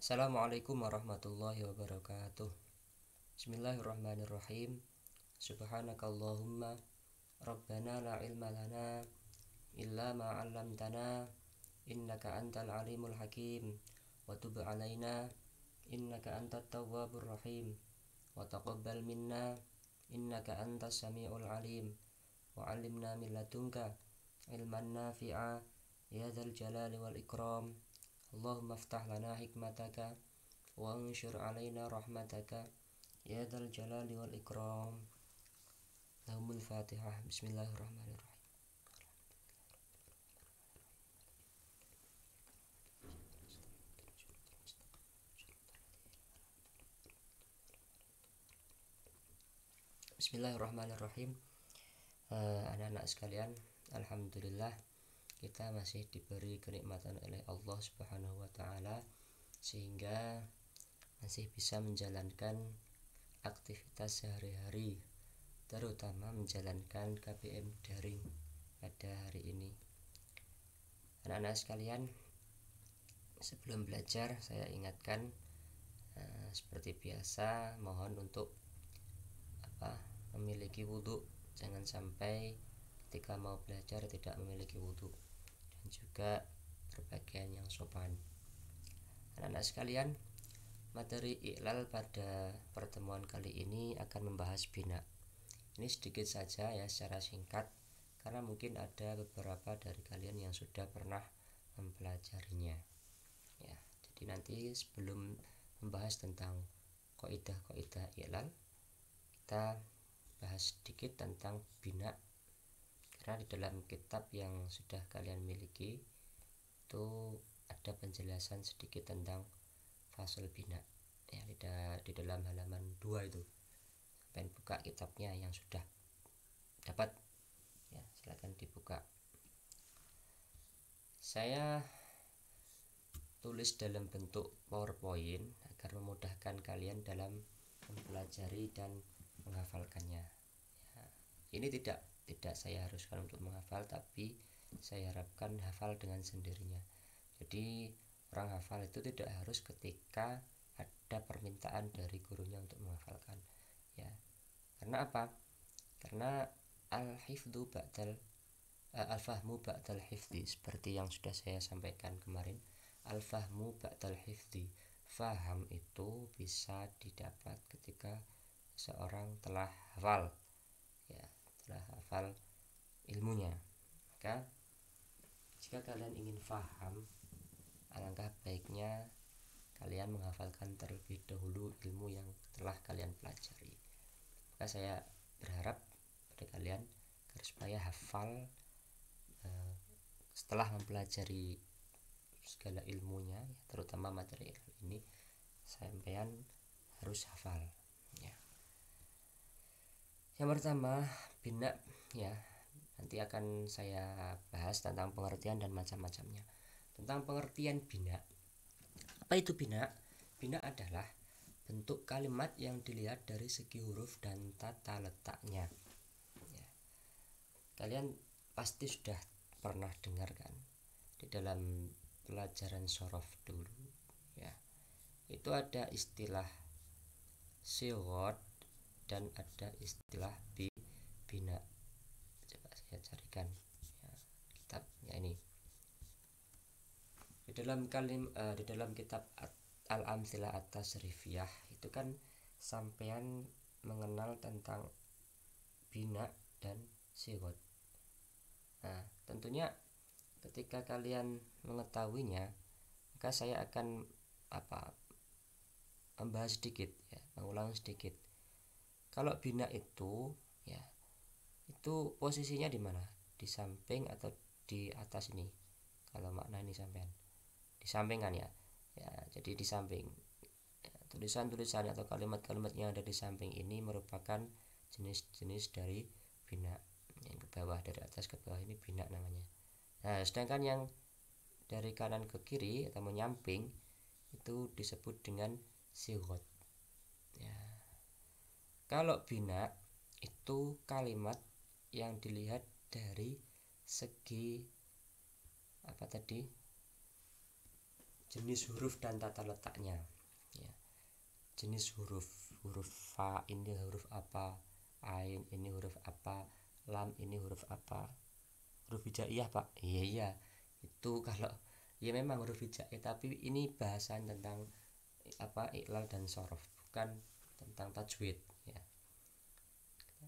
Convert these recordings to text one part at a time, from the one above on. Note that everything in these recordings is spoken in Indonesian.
Assalamualaikum warahmatullahi wabarakatuh. Bismillahirrahmanirrahim. Subhanakallahumma Rabbana la ilma lana illa ma 'allamtana innaka antal alimul hakim wa tub 'alaina innaka antat tawwabur rahim wa taqabbal minna innaka antas samiul alim wa 'allimna min ladunka ilman nafi'a ya dzal jalali wal ikram. Allahumma aftah lana hikmataka wa anshur alaina rahmataka ya dzal jalali wal ikram. Lahumul Fatihah. Bismillahirrahmanirrahim. Bismillahirrahmanirrahim. Anak-anak sekalian, alhamdulillah kita masih diberi kenikmatan oleh Allah Subhanahu wa taala sehingga masih bisa menjalankan aktivitas sehari-hari, terutama menjalankan KBM daring pada hari ini. Anak-anak sekalian, sebelum belajar saya ingatkan seperti biasa, mohon untuk memiliki wudhu. Jangan sampai ketika mau belajar tidak memiliki wudhu, dan juga berpakaian yang sopan. Anak-anak sekalian, materi iklal pada pertemuan kali ini akan membahas bina. Ini sedikit saja ya, secara singkat, karena mungkin ada beberapa dari kalian yang sudah pernah mempelajarinya ya. Jadi nanti sebelum membahas tentang kaidah-kaidah iklal, kita bahas sedikit tentang bina, karena di dalam kitab yang sudah kalian miliki itu ada penjelasan sedikit tentang fasal bina ya, di dalam halaman 2 itu. Pengen buka kitabnya yang sudah dapat ya, silakan dibuka. Saya tulis dalam bentuk PowerPoint agar memudahkan kalian dalam mempelajari dan menghafalkannya ya. Ini tidak saya haruskan untuk menghafal, tapi saya harapkan hafal dengan sendirinya. Jadi orang hafal itu tidak harus ketika ada permintaan dari gurunya untuk menghafalkan ya. Karena apa? Karena al-hifdzu ba'dal al-fahmu ba'dal hifdzi, seperti yang sudah saya sampaikan kemarin. Al-fahmu ba'dal hifdzi, faham itu bisa didapat ketika seorang telah hafal ya, telah hafal ilmunya. Maka jika kalian ingin faham, alangkah baiknya kalian menghafalkan terlebih dahulu ilmu yang telah kalian pelajari. Maka saya berharap pada kalian agar supaya hafal setelah mempelajari segala ilmunya ya, terutama materi ini, sampean harus hafal ya. Yang pertama, bina ya. Nanti akan saya bahas tentang pengertian dan macam-macamnya. Tentang pengertian bina. Apa itu bina? Bina adalah bentuk kalimat yang dilihat dari segi huruf dan tata letaknya ya. Kalian pasti sudah pernah dengar kan di dalam pelajaran shorof dulu ya, itu ada istilah sighot dan ada istilah bina. Coba saya carikan ya, kitabnya ini. Di dalam kitab Al-Amthilah At-Tasrifiyah itu kan sampean mengenal tentang bina dan sighot. Nah, tentunya ketika kalian mengetahuinya, maka saya akan membahas sedikit ya, mengulang sedikit. Kalau bina itu ya, itu posisinya di mana? Di samping atau di atas ini? Kalau makna ini sampean di samping kan ya. Ya, jadi di samping. Ya, tulisan-tulisan atau kalimat-kalimat yang ada di samping ini merupakan jenis-jenis dari bina. Yang ke bawah, dari atas ke bawah, ini bina namanya. Nah, sedangkan yang dari kanan ke kiri atau menyamping itu disebut dengan sighot ya. Kalau bina itu kalimat yang dilihat dari segi jenis huruf dan tata letaknya ya. Jenis huruf fa ini huruf apa, ain ini huruf apa, lam ini huruf apa. Huruf hijaiyah Pak, iya itu kalau ya memang huruf hijaiyah, tapi ini bahasan tentang iklal dan sorof, bukan tentang tajwid ya.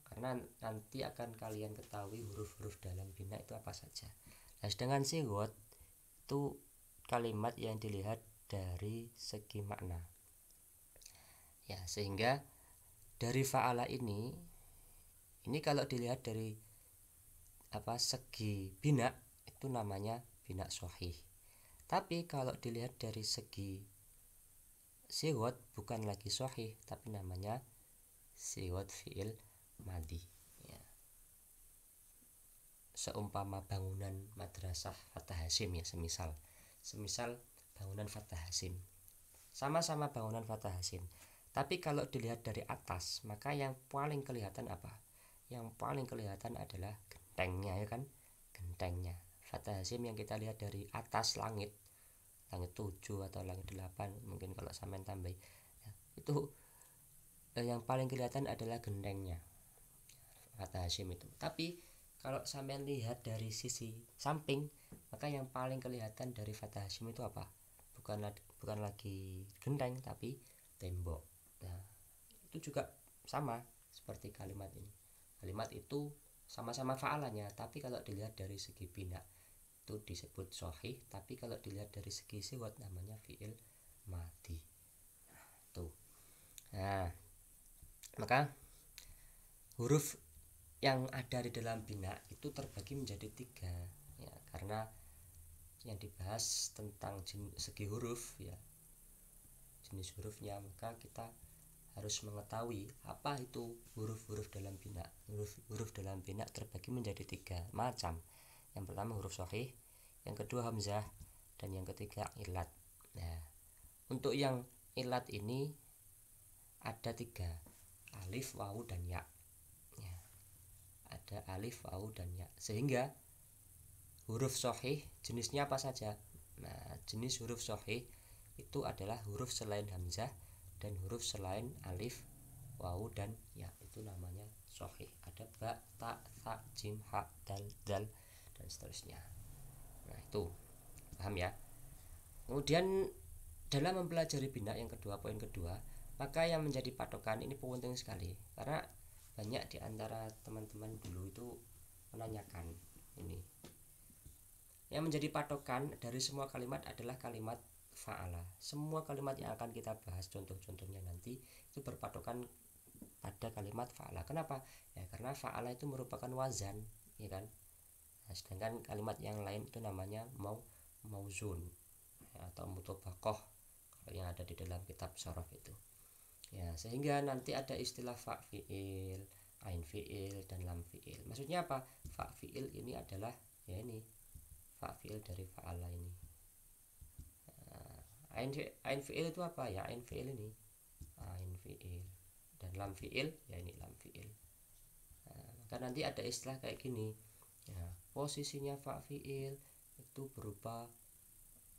Karena nanti akan kalian ketahui huruf-huruf dalam bina itu apa saja. Nah, sedangkan sigot itu kalimat yang dilihat dari segi makna ya, sehingga dari fa'ala ini kalau dilihat dari segi bina itu namanya bina sahih. Tapi kalau dilihat dari segi sigot bukan lagi sahih, tapi namanya sigot fi'il madi ya. Seumpama bangunan madrasah Fatah Hasyim ya, semisal bangunan Fatah Hasyim, sama-sama bangunan Fatah Hasyim, tapi kalau dilihat dari atas maka yang paling kelihatan apa? Yang paling kelihatan adalah gentengnya ya kan, gentengnya Fatah Hasyim yang kita lihat dari atas langit 7 atau langit 8 mungkin kalau sampean tambah ya, itu yang paling kelihatan adalah gentengnya Fatah Hasyim itu. Tapi kalau sampean lihat dari sisi samping, maka yang paling kelihatan dari Fatah Hasyim itu apa? Bukan lagi genteng, tapi tembok. Nah, itu juga sama seperti kalimat ini. Kalimat itu sama-sama fa'alanya, tapi kalau dilihat dari segi bina itu disebut sahih, tapi kalau dilihat dari segi siwat namanya fi'il madi. Nah, tuh. Nah, maka huruf yang ada di dalam bina itu terbagi menjadi 3 ya, karena yang dibahas tentang segi huruf ya, jenis hurufnya, maka kita harus mengetahui apa itu huruf-huruf dalam bina. Huruf dalam bina terbagi menjadi 3 macam. Yang pertama huruf sahih, yang kedua hamzah, dan yang ketiga ilat. Nah, untuk yang ilat ini ada 3, alif, wawu, dan ya. Ada alif, wawu, dan ya, sehingga huruf sahih jenisnya apa saja. Nah, jenis huruf sahih itu adalah huruf selain hamzah dan huruf selain alif, wawu, dan ya, itu namanya sahih. Ada ba, ta, tha, jim, ha, dal, dal, dan seterusnya. Nah, itu paham ya. Kemudian dalam mempelajari bina yang kedua, poin kedua, maka yang menjadi patokan ini penting sekali, karena banyak di antara teman-teman dulu itu menanyakan ini. Yang menjadi patokan dari semua kalimat adalah kalimat fa'ala. Semua kalimat yang akan kita bahas contoh-contohnya nanti itu berpatokan pada kalimat fa'ala. Kenapa? Ya karena fa'ala itu merupakan wazan, ya kan? Nah, sedangkan kalimat yang lain itu namanya mauzun ya, atau mutobaqoh kalau yang ada di dalam kitab syaraf itu. Ya, sehingga nanti ada istilah fa fi'il, ain fi'il, dan lam fi'il. Maksudnya apa? Fa fi'il ini adalah ya ini fa fi'il dari fa'ala ini. Ain fi'il itu apa? Ya ain fi'il ini, ain fi'il, dan lam fi'il ya ini lam fi'il. Maka nanti ada istilah kayak gini ya, posisinya fa fi'il itu berupa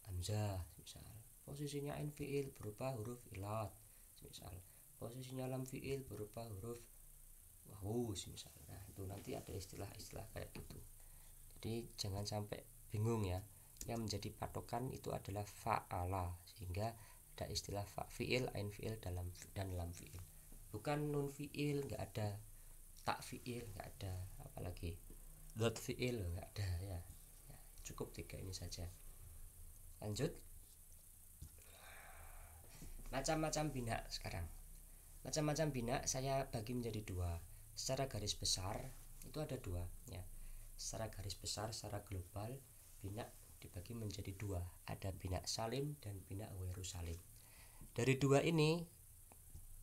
hamzah misal, posisinya ain fi'il berupa huruf ilat misal, posisinya lam fi'il berupa huruf wawu misal. Nah, itu nanti ada istilah-istilah kayak gitu. Jadi jangan sampai bingung ya. Yang menjadi patokan itu adalah fa'ala, sehingga ada istilah fa fi'il, ain fi'il, dan lam fi'il. Bukan nun fi'il, nggak ada, tak fi'il nggak ada, apalagi dot fi'il nggak ada ya. Cukup 3 ini saja. Lanjut. Macam-macam bina sekarang. Macam-macam bina saya bagi menjadi 2. Secara garis besar itu ada 2 ya. Secara garis besar, secara global bina dibagi menjadi 2. Ada bina salim dan bina ghairu salim. Dari 2 ini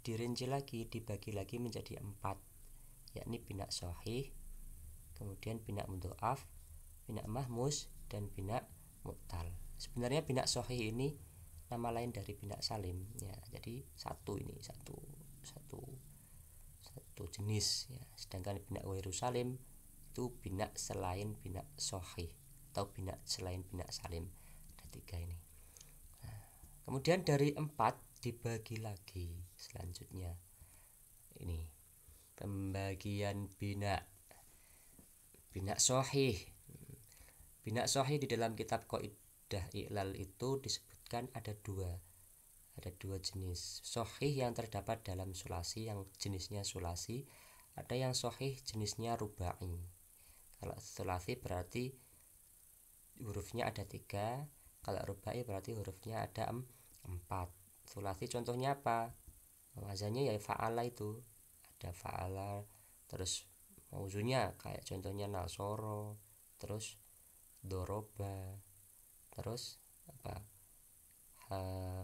dirinci lagi, dibagi lagi menjadi 4, yakni bina sahih, kemudian bina mudhoaf, bina mahmus, dan bina mu'tal. Sebenarnya bina sahih ini nama lain dari bina salim ya, jadi satu jenis ya. Sedangkan bina ghairu salim itu bina selain bina sahih atau bina selain bina salim. Ada 3 ini. Nah, Kemudian dari 4 dibagi lagi. Selanjutnya ini pembagian bina sahih. Bina sahih di dalam kitab Qaidah I'lal itu disebutkan ada dua jenis. Sahih yang terdapat dalam sulasi, yang jenisnya sulasi. Ada yang sahih jenisnya rubai. Kalau sulasi berarti hurufnya ada 3, kalau rubai berarti hurufnya ada 4. Sulasi contohnya apa? Wazannya ya fa'ala, itu ada fa'ala. Terus mauzunya kayak contohnya nasoro, terus doroba, terus apa,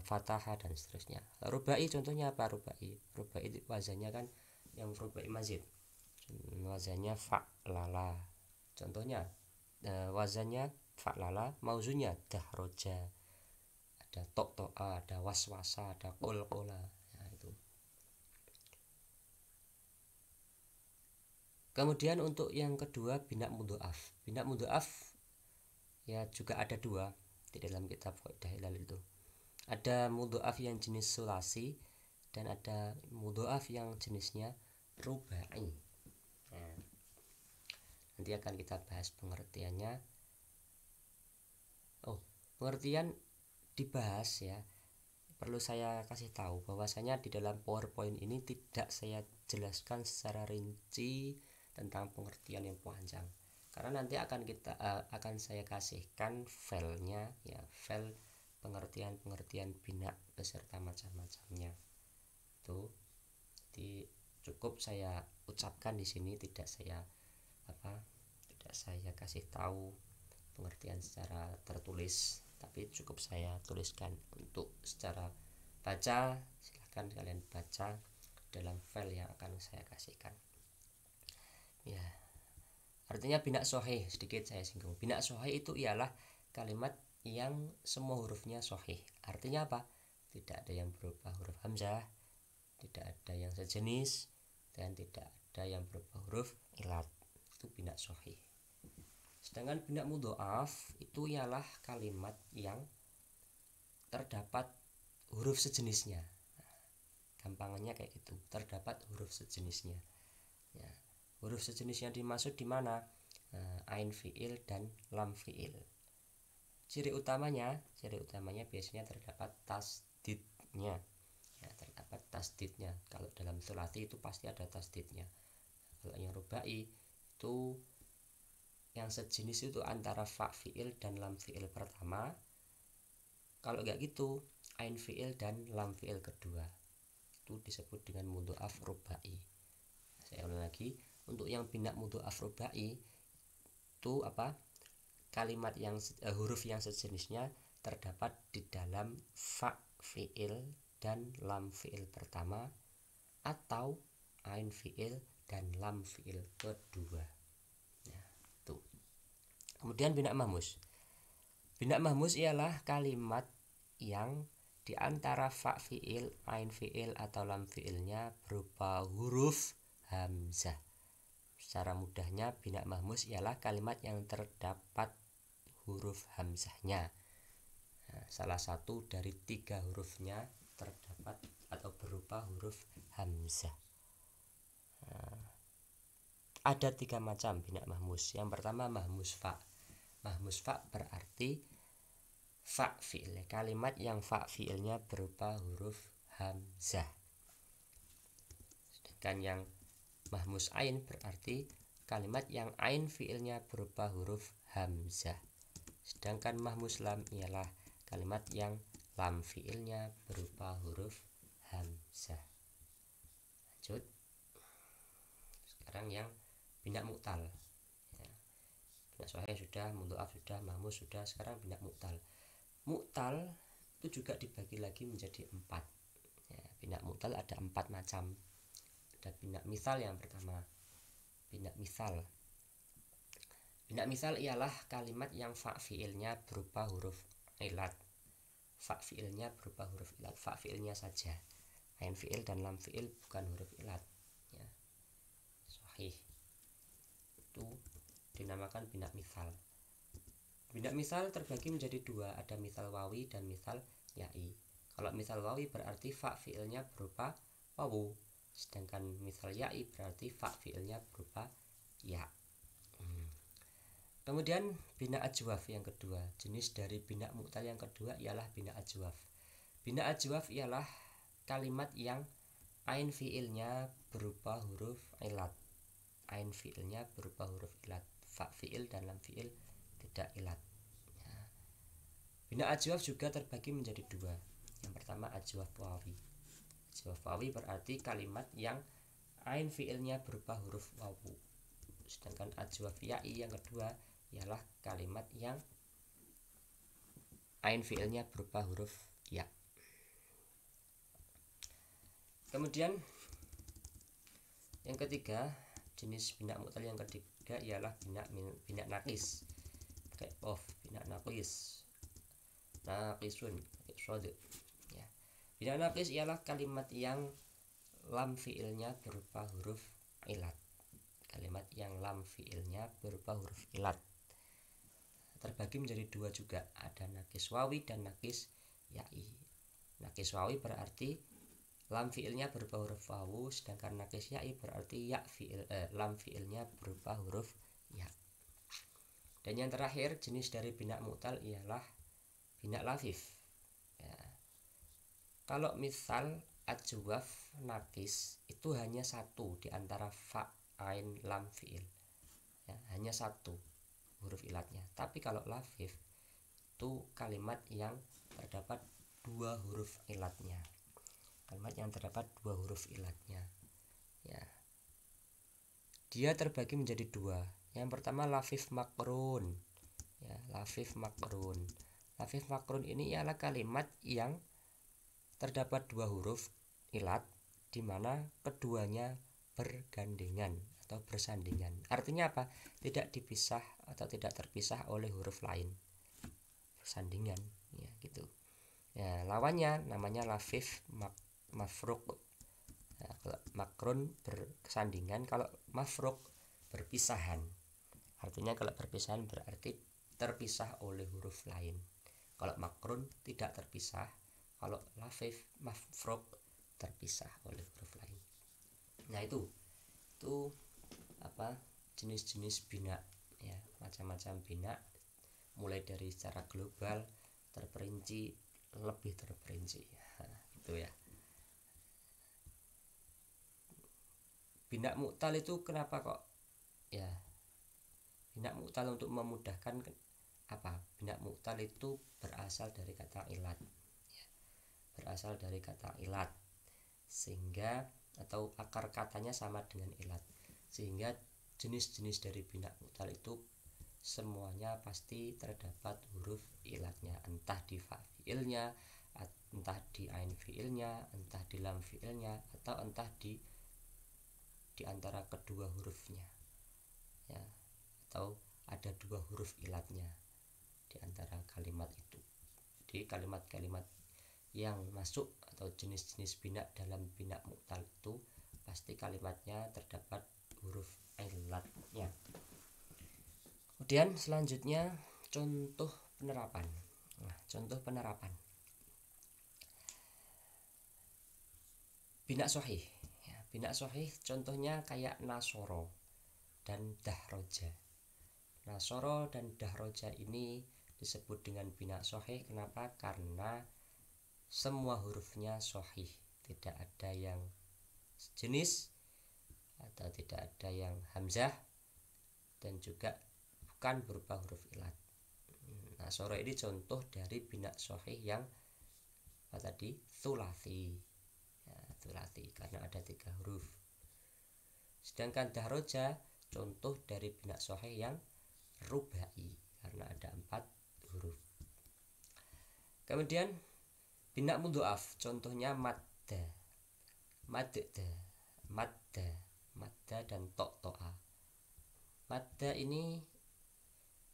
fataha, dan seterusnya. Rubai contohnya apa? Rubai wazannya kan yang rubai mazid, wazannya fa'lala. Contohnya wazannya fa'lala, mauzunya dahroja, ada to'a, ada waswasa, ada qolqola. Nah, itu. Kemudian untuk yang kedua bina mudhoaf. Bina mudhoaf ya juga ada 2 di dalam kitab Qaidah I'lal itu. Ada mudhoaf yang jenis sulasi dan ada mudhoaf yang jenisnya rubai. Nah, nanti akan kita bahas pengertiannya. Pengertian dibahas ya. Perlu saya kasih tahu bahwasanya di dalam PowerPoint ini tidak saya jelaskan secara rinci tentang pengertian yang panjang, karena nanti akan saya kasihkan filenya ya, file pengertian bina beserta macam-macamnya. Itu cukup saya ucapkan di sini, tidak saya kasih tahu pengertian secara tertulis, tapi cukup saya tuliskan. Untuk secara baca, silahkan kalian baca dalam file yang akan saya kasihkan ya. Artinya bina sahih, sedikit saya singgung. Bina sahih itu ialah kalimat yang semua hurufnya sahih. Artinya apa? Tidak ada yang berupa huruf hamzah, tidak ada yang sejenis, dan tidak ada yang berupa huruf ilat. Itu bina sahih. Sedangkan bina mudhoaf itu ialah kalimat yang terdapat huruf sejenisnya. Gampangannya kayak gitu, terdapat huruf sejenisnya ya. Huruf sejenis yang dimaksud di mana? Ain fiil dan lam fiil. Ciri utamanya biasanya terdapat tasdidnya ya, terdapat tasdidnya. Kalau dalam sulasi itu pasti ada tasdidnya. Kalau yang rubai itu yang sejenis itu antara fa fiil dan lam fiil pertama. Kalau enggak gitu, ain fiil dan lam fiil kedua, itu disebut dengan mudhoaf rubai. Saya ulang lagi, untuk yang bina mudhoaf rubai itu apa? Kalimat yang huruf yang sejenisnya terdapat di dalam fa fiil dan lam fiil pertama, atau ain fiil dan lam fiil kedua. Nah, itu. Kemudian bina mahmus. Bina mahmus ialah kalimat yang di antara fa fiil, ain fiil atau lam fiilnya berupa huruf hamzah. Secara mudahnya bina mahmus ialah kalimat yang terdapat huruf hamzahnya. Nah, salah satu dari 3 hurufnya terdapat atau berupa huruf hamzah. Nah, ada 3 macam bina mahmus. Yang pertama mahmus fa. Mahmus fa berarti fa fiil, kalimat yang fa fiilnya berupa huruf hamzah. Sedangkan yang mahmus ain berarti kalimat yang ain fiilnya berupa huruf hamzah. Sedangkan mahmus lam ialah kalimat yang lam fiilnya berupa huruf hamzah. Lanjut. Sekarang yang bina mu'tal ya. Bina sahih sudah, mudhoaf sudah, mahmus sudah. Sekarang bina mu'tal. Mu'tal itu juga dibagi lagi menjadi 4 ya. Bina mu'tal ada 4 macam. Ada bina misal yang pertama. Bina misal. Bina misal ialah kalimat yang fa fiilnya berupa huruf ilat. Fa fiilnya berupa huruf ilat, fa fiilnya saja. Ain fiil dan lam fiil bukan huruf ilat ya. Sahih. Itu dinamakan bina misal. Bina misal terbagi menjadi 2, ada misal wawi dan misal ya'i. Kalau misal wawi berarti fa fiilnya berupa wawu, sedangkan misal ya'i berarti fa fiilnya berupa ya. Kemudian bina ajwaf yang kedua, jenis dari bina mu'tal yang kedua ialah bina ajwaf. Bina ajwaf ialah kalimat yang ain fiilnya berupa huruf ilat. Ain fiilnya berupa huruf ilat, fa fiil dan lam fiil tidak ilat. Bina ajwaf juga terbagi menjadi dua. Yang pertama ajwaf wawi. Ajwaf wawi berarti kalimat yang ain fiilnya berupa huruf wawu. Sedangkan ajwaf ya'i yang kedua ialah kalimat yang ain fiilnya berupa huruf ya. Kemudian yang ketiga, jenis bina mu'tal yang ketiga ialah bina naqis. Kayak bina naqis, naqisun, ya. Bina naqis ialah kalimat yang lam fiilnya berupa huruf ilat. Kalimat yang lam fiilnya berupa huruf ilat terbagi menjadi dua juga, ada nakis wawi dan nakis ya'i. Nakis wawi berarti lam fiilnya berupa huruf wawu, sedangkan nakis ya'i berarti lam fiilnya berupa huruf ya. Dan yang terakhir jenis dari bina mu'tal ialah bina lafif, ya. Kalau misal ajwaf nakis itu hanya satu di antara fa, ain, lam, fiil, ya, hanya satu huruf ilatnya. Tapi kalau lafif itu kalimat yang terdapat dua huruf ilatnya. Kalimat yang terdapat dua huruf ilatnya, ya. Dia terbagi menjadi dua. Yang pertama lafif makrun, ya, lafif makrun. Lafif makrun ini ialah kalimat yang terdapat dua huruf ilat di mana keduanya bergandengan atau bersandingan. Artinya apa? Tidak dipisah atau tidak terpisah oleh huruf lain. Bersandingan, ya gitu. Ya, lawannya namanya lafif mafruq. Ya, kalau makrun bersandingan, kalau mafruq berpisahan. Artinya kalau berpisahan berarti terpisah oleh huruf lain. Kalau makrun tidak terpisah, kalau lafif mafruq terpisah oleh huruf lain. Nah, itu apa jenis-jenis bina, ya, macam-macam bina, mulai dari secara global terperinci, lebih terperinci, gitu ya. Bina mu'tal itu kenapa kok, ya, bina mu'tal untuk memudahkan apa? Bina mu'tal itu berasal dari kata ilat, ya, berasal dari kata ilat, sehingga atau akar katanya sama dengan ilat, sehingga jenis-jenis dari bina mu'tal itu semuanya pasti terdapat huruf ilatnya, entah di fa fiilnya, entah di ain fiilnya, entah di lam fiilnya, atau entah di antara kedua hurufnya, ya, atau ada dua huruf ilatnya di antara kalimat itu. Jadi kalimat-kalimat yang masuk atau jenis-jenis bina dalam bina mu'tal itu pasti kalimatnya terdapat huruf ilatnya. Kemudian selanjutnya contoh penerapan. Nah, contoh penerapan bina sahih, ya, bina sahih contohnya kayak nasoro dan dahroja. Nasoro dan dahroja ini disebut dengan bina sahih. Kenapa? Karena semua hurufnya sahih, tidak ada yang sejenis atau tidak ada yang hamzah, dan juga bukan berupa huruf ilat. Nasoro ini contoh dari bina sahih yang apa tadi? Tsulasi, ya, tsulasi karena ada 3 huruf. Sedangkan dahroja contoh dari bina sahih yang rubai karena ada 4 huruf. Kemudian bina mudhoaf contohnya madda, madda dan to'a. Madda ini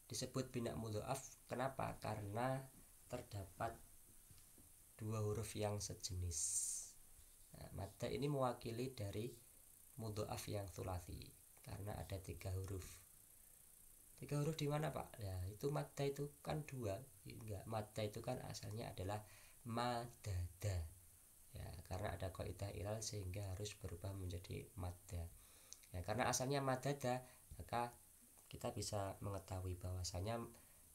disebut bina mudhoaf. Kenapa? Karena terdapat 2 huruf yang sejenis. Nah, madda ini mewakili dari mudhoaf yang tsulasi karena ada 3 huruf. 3 huruf di mana, Pak? Ya, itu madda itu kan 2. Enggak, madda itu kan asalnya adalah madada. Ya, karena ada kaidah ilal sehingga harus berubah menjadi madda. Ya, karena asalnya madada, maka kita bisa mengetahui bahwasanya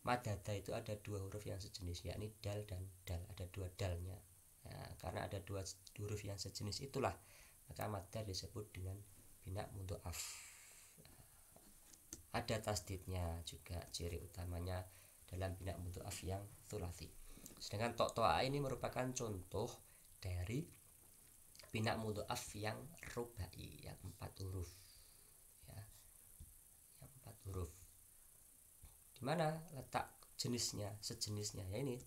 madada itu ada dua huruf yang sejenis, yakni dal dan dal, ada dua dalnya. Ya, karena ada dua huruf yang sejenis itulah maka madda disebut dengan bina mudhoaf. Ada tasdidnya juga, ciri utamanya dalam bina mudhoaf yang tsulatsi. Sedangkan to'a ini merupakan contoh dari bina mudhoaf yang rubai, yang 4 huruf. Ya, yang 4 huruf. Di mana letak jenisnya, sejenisnya, ya ini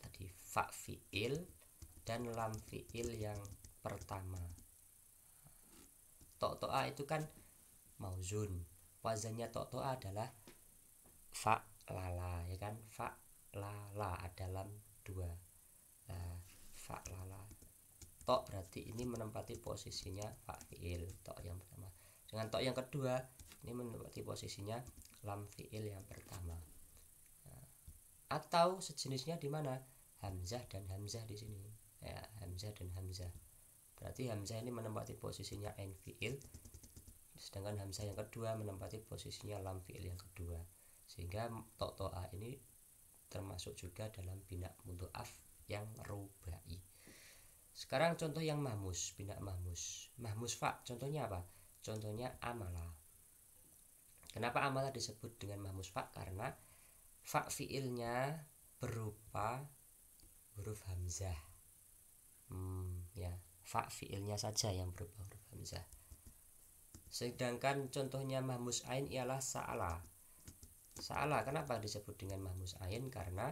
tadi fa fiil dan lam fiil yang pertama. To'a itu kan mauzun, wazannya to'a adalah fa lala, ya kan, fa lala ada lam 2. Nah, fa lala to berarti ini menempati posisinya fa fiil, to yang pertama. Dengan to yang kedua ini menempati posisinya lam fiil yang pertama. Nah, atau sejenisnya di mana? Hamzah dan hamzah di sini. Ya, hamzah dan hamzah. Berarti hamzah ini menempati posisinya ain fiil, sedangkan hamzah yang kedua menempati posisinya lam fiil yang kedua. Sehingga to'a ini termasuk juga dalam bina mudhoaf yang rubai. Sekarang contoh yang mahmus, bina mahmus. Mahmus fa, contohnya apa? Contohnya amala. Kenapa amala disebut dengan mahmus fa? Karena fa fiilnya berupa huruf hamzah. Ya, fa fiilnya saja yang berupa huruf hamzah. Sedangkan contohnya mahmus ain ialah sa'ala. Sa'ala kenapa disebut dengan mahmus ain? Karena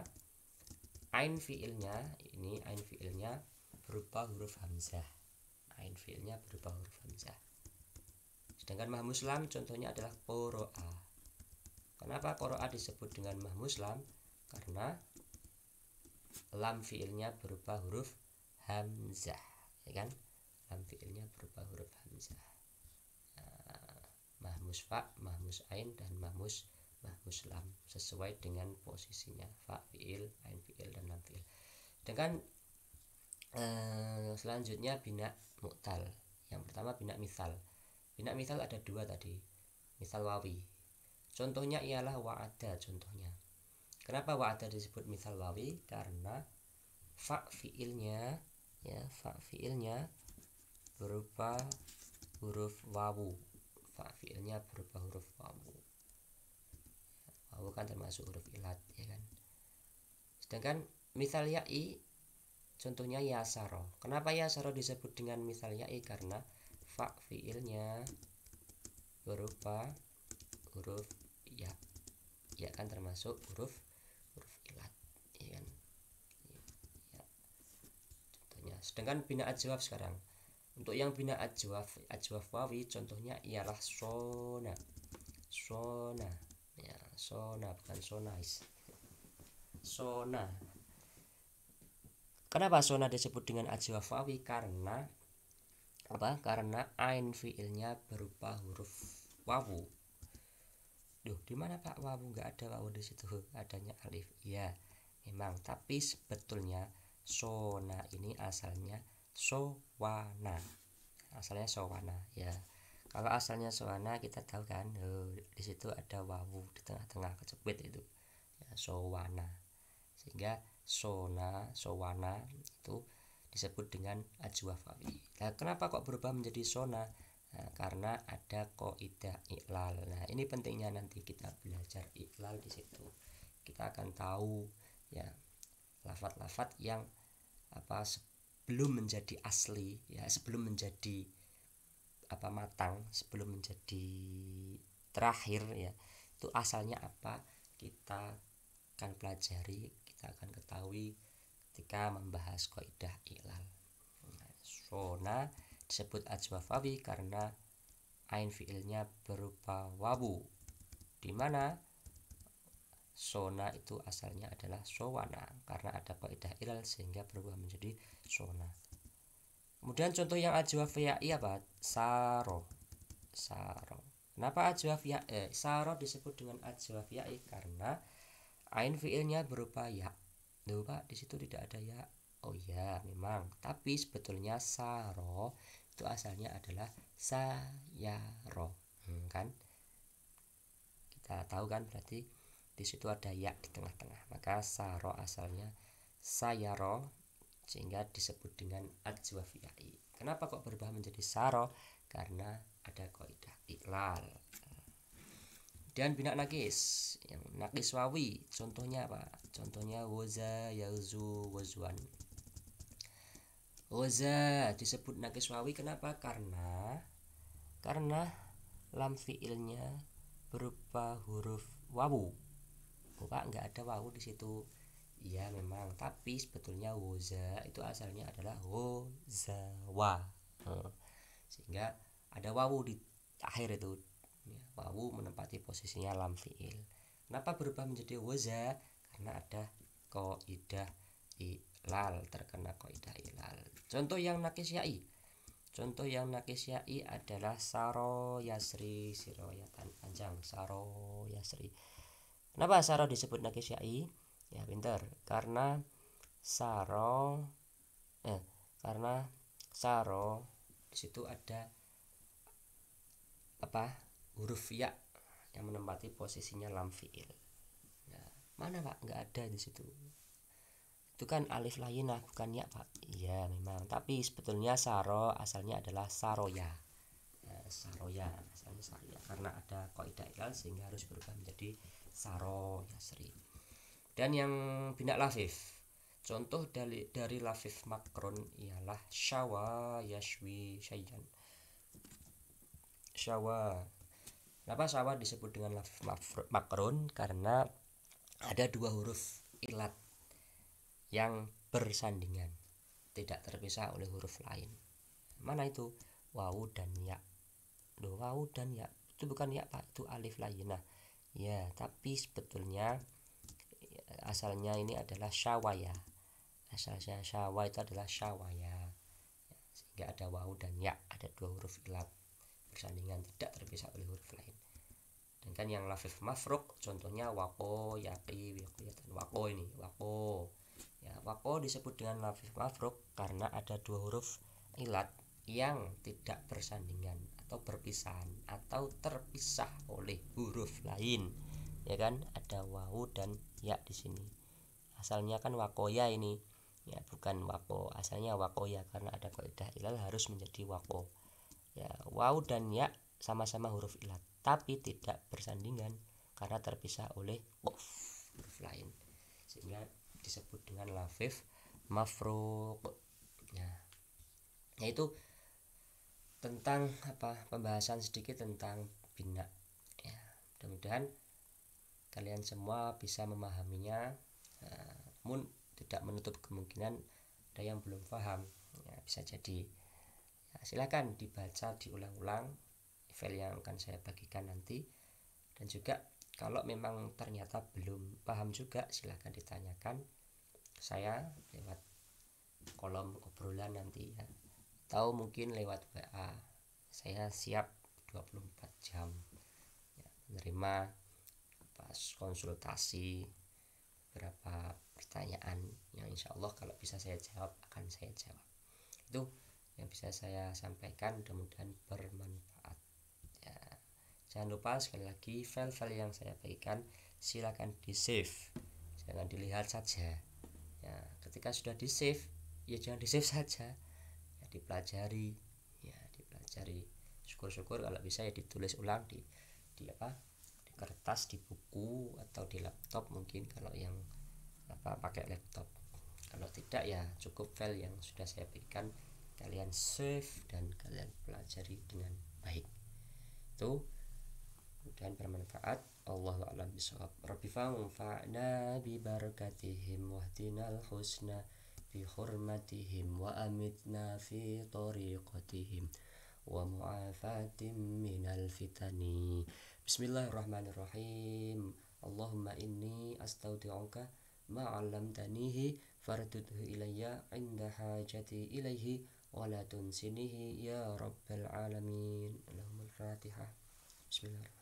ain fiilnya ini, ain fiilnya berupa huruf hamzah. Ain fiilnya berupa huruf hamzah. Sedangkan mahmus lam contohnya adalah qoro'a. Kenapa qoro'a disebut dengan mahmus lam? Karena lam fiilnya berupa huruf hamzah, ya kan? Lam fiilnya berupa huruf hamzah. Mahmus fa, mahmus ain, dan mahmus lam sesuai dengan posisinya fa fiil, ain fiil, dan lam fiil. Dengan selanjutnya bina mu'tal. Yang pertama bina misal. Bina misal ada dua tadi. Misal wawi. Contohnya ialah wa'ada contohnya. Kenapa wa'ada disebut misal wawi? Karena fa fiilnya, ya, fa fiilnya berupa huruf wawu. Fa fiilnya berupa huruf wawu. Wawu kan termasuk huruf ilat, ya kan. Sedangkan misal ya'i contohnya yasaro. Kenapa yasaro disebut dengan misal ya'i? Karena fa fiilnya berupa huruf ya. Ya kan termasuk huruf ilat, ya kan. Ya. Contohnya. Sedangkan bina ajwaf sekarang. Untuk yang bina ajwaf wawi contohnya ialah sona. Sona. Ya, sona bukan sonais. Sona. Kenapa sona disebut dengan ajwaf wawi? Karena apa? Karena ain fiilnya berupa huruf wawu. Duh, di mana Pak wawu? Nggak ada wawu di situ, adanya alif. Ya, memang. Tapi sebetulnya sona ini asalnya sowana. Asalnya sowana. Ya, kalau asalnya sowana kita tahu kan, di situ ada wawu di tengah-tengah kecepit itu. Ya, sowana. Sehingga sona, sowana itu disebut dengan ajwaf wawi. Nah, kenapa kok berubah menjadi sona? Nah, karena ada kaidah iklal. Nah, ini pentingnya nanti kita belajar iklal di situ. Kita akan tahu ya lafaz-lafaz yang apa sebelum menjadi asli, ya, sebelum menjadi apa matang, sebelum menjadi terakhir, ya, itu asalnya apa kita akan pelajari, kita akan ketahui ketika membahas kaidah iklal. Sona disebut ajwaf wawi karena ain fiilnya berupa wawu, di mana sona itu asalnya adalah sowana karena ada kaidah ilal sehingga berubah menjadi sona. Kemudian contoh yang ajwaf ya'i apa? Saro. Kenapa ajwaf ya'i? Saro disebut dengan ajwaf ya'i karena ain fiilnya berupa ya. Loh Pak, di situ tidak ada ya. Oh ya, memang. Tapi sebetulnya saro itu asalnya adalah sayaro. Kan? Kita tahu kan, berarti di situ ada ya di tengah-tengah. Maka saro asalnya sayaro, sehingga disebut dengan ajwafiyai. Kenapa kok berubah menjadi saro? Karena ada kaidah iklal. Dan bina nakis, yang nakis wawi, contohnya apa? Contohnya waza, yauzu, wazwan. Waza disebut nakis wawi, kenapa? Karena lam fiilnya berupa huruf wawu. Pak, nggak ada wawu di situ. Iya memang, tapi sebetulnya waza itu asalnya adalah wazawa. Sehingga ada wawu di akhir itu. Wawu menempati posisinya lam fiil. Kenapa berubah menjadi waza? Karena ada kaidah ilal, terkena kaidah ilal. Contoh yang nakis yai adalah saro yasri, siroyatan panjang, saro yasri. Kenapa saro disebut nakis yai? Ya pintar, karena saro di situ ada huruf ya yang menempati posisinya lam fiil. Nah, mana Pak? Nggak ada di situ. Itu kan alif lainah, bukan ya Pak? Iya memang, tapi sebetulnya saro asalnya adalah saroya. Saroya asalnya saroya, karena ada kaidah ilal sehingga harus berubah menjadi saro yasri. Dan yang bina lafif, contoh dari lafif makron ialah syawa yashwi syai'an. Syawa. Kenapa syawa disebut dengan lafif makron? Karena ada dua huruf ilat yang bersandingan, tidak terpisah oleh huruf lain. Mana itu? Wawu dan ya. Wawu dan ya itu bukan ya Pak, itu alif lainah. Ya, tapi sebetulnya asalnya ini adalah syawaya. Asalnya syawa itu adalah syawaya. Sehingga ada wawu dan ya, ada dua huruf ilat bersandingan, tidak terpisah oleh huruf lain. Dan kan yang lafif mafruk contohnya wako, yaqi, wiqiyatan. Wako ini, wako. Ya, wako disebut dengan lafif mafruk karena ada dua huruf ilat yang tidak bersandingan atau berpisahan atau terpisah oleh huruf lain. Ya kan, ada wawu dan ya di sini. Asalnya kan wakoya ini. Ya, bukan wako. Asalnya wakoya, karena ada kaidah ilal harus menjadi wako. Ya, wawu dan ya sama-sama huruf ilat, tapi tidak bersandingan karena terpisah oleh huruf lain, sehingga disebut dengan lafif mafruq. Nah, yaitu tentang pembahasan sedikit tentang bina. Ya, mudah-mudahan kalian semua bisa memahaminya. Namun tidak menutup kemungkinan ada yang belum paham. Ya, bisa jadi. Silakan dibaca, diulang-ulang file yang akan saya bagikan nanti. Dan juga kalau memang ternyata belum paham juga, silakan ditanyakan saya lewat kolom obrolan nanti ya, atau mungkin lewat WA. Saya siap 24 jam ya, menerima konsultasi beberapa pertanyaan yang insya Allah kalau bisa saya jawab akan saya jawab. Itu yang bisa saya sampaikan, mudah-mudahan bermanfaat ya. Jangan lupa sekali lagi, file-file yang saya bagikan silakan di save, jangan dilihat saja ya. Ketika sudah di save ya jangan di save saja ya, dipelajari ya, dipelajari. Syukur-syukur kalau bisa ya ditulis ulang di kertas, di buku, atau di laptop mungkin kalau yang pakai laptop. Kalau tidak ya cukup file yang sudah saya berikan, kalian save dan kalian pelajari dengan baik. Itu mudah-mudahan bermanfaat. Allahu a'lam bishawab. Rabbi fa'na bi barakatihim wahdinal husna bi hurmatihim wa amitna fi tariqatihim wa mu'afatim minal fitani. Bismillahirrahmanirrahim. Allahumma inni astaudi'uka ma 'allamtanihi fardudhu ilayya 'inda hajati ilaihi wa la tunsinihi ya rabbal alamin. Allahumma al-Fatihah. Bismillahirrahmanirrahim.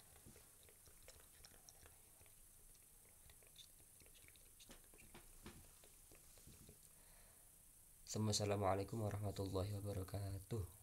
Assalamualaikum warahmatullahi wabarakatuh.